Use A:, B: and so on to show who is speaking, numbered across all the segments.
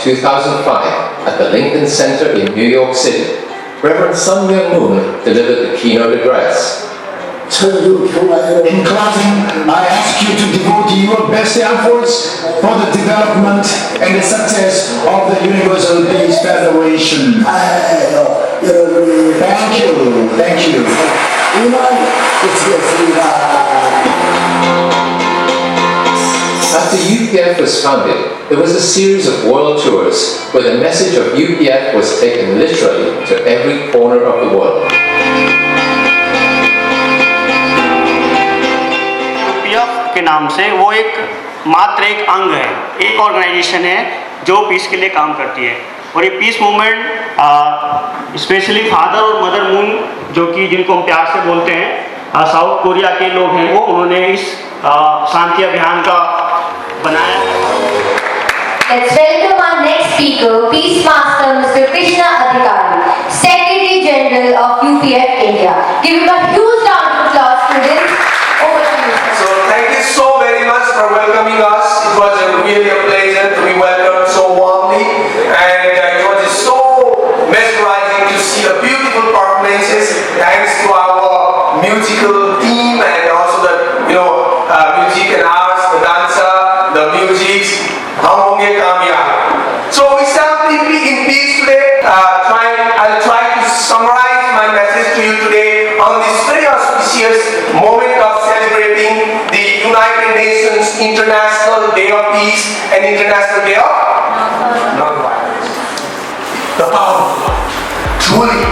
A: 2005 at the Lincoln Center in New York City, Reverend Sun Myung Moon delivered the keynote address.
B: In closing, I ask you to devote your best efforts for the development and the success of the Universal Peace Federation. Thank you. Thank you.
A: After UPF was founded, there was a series of world tours where the message of UPF was taken literally to every corner of the world.
C: UPF के नाम से वो मात्र एक अंग है, एक organisation है जो पीस के लिए काम करती है। और ये पीस मूवमेंट स्पेशली फादर और मदर मून, जो कि जिनको हम प्यार से बोलते हैं, साउथ कोरिया के लोग हैं, वो उन्होंने इस शांति अभियान का बनाया।
D: Let's welcome our next speaker, Peace Master Mr. Krishna Adhikari, Secretary General of UPF India. Give him a huge round of applause, students. Over to you, sir.
E: So thank you so very much for welcoming us. It was really a pleasure to be welcomed so warmly, and it was just so mesmerizing to see the beautiful performances. Thanks to our musical team and also the music and arts, the dancer, the music. हम होंगे कामयाब. So we stand deeply in peace today. I'll try to summarize my message to you today on this very auspicious moment of celebrating the United Nations International Day of Peace and International Day of Nonviolence. The power of love. Truly,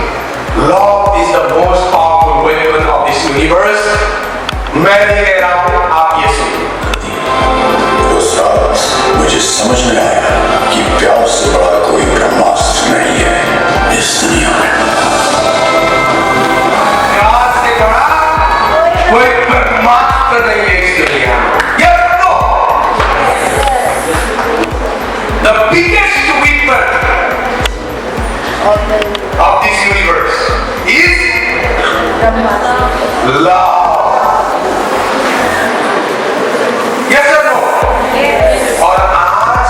E: love is the most powerful weapon of this universe. मैं नहीं कह रहा हूँ, आप ये सुनिए.
F: उस रात मुझे समझ में आया कि प्यार से बड़ा कोई ब्रह्मास्त्र नहीं है इस दुनिया में।
E: प्यार से बड़ा कोई ब्रह्मास्त्र नहीं है इस दुनिया में। Yes or no? The biggest weapon of this universe is love. Yes or no? और आज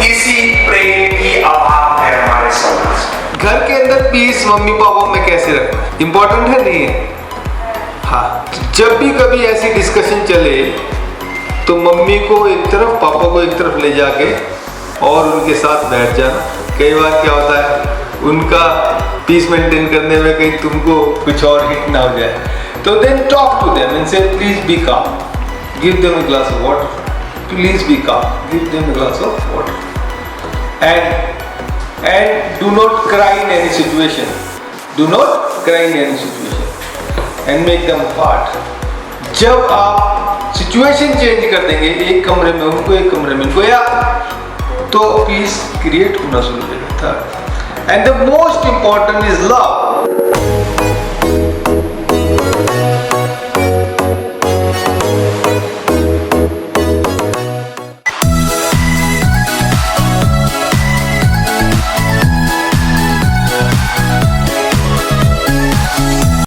E: इसी प्रेम की अभाव है हमारे समाज।
G: घर के अंदर पीस मम्मी पापा में कैसे रखना इम्पोर्टेंट है, नहीं है? हाँ, जब भी कभी ऐसी डिस्कशन चले तो मम्मी को एक तरफ पापा को एक तरफ ले जाके और उनके साथ बैठ जाना। कई बार क्या होता है, उनका पीस मेंटेन करने में कहीं तुमको कुछ और हिट ना हो जाए, तो then talk to them and say please be calm, give them a glass of water, please be calm, give them a glass of water, and do not cry in any situation, and make them part. जब आप situation change कर देंगे, एक कमरे में उनको एक कमरे में इनको, या तो पीस क्रिएट होना शुरू हो जाएगा। And the most important is love.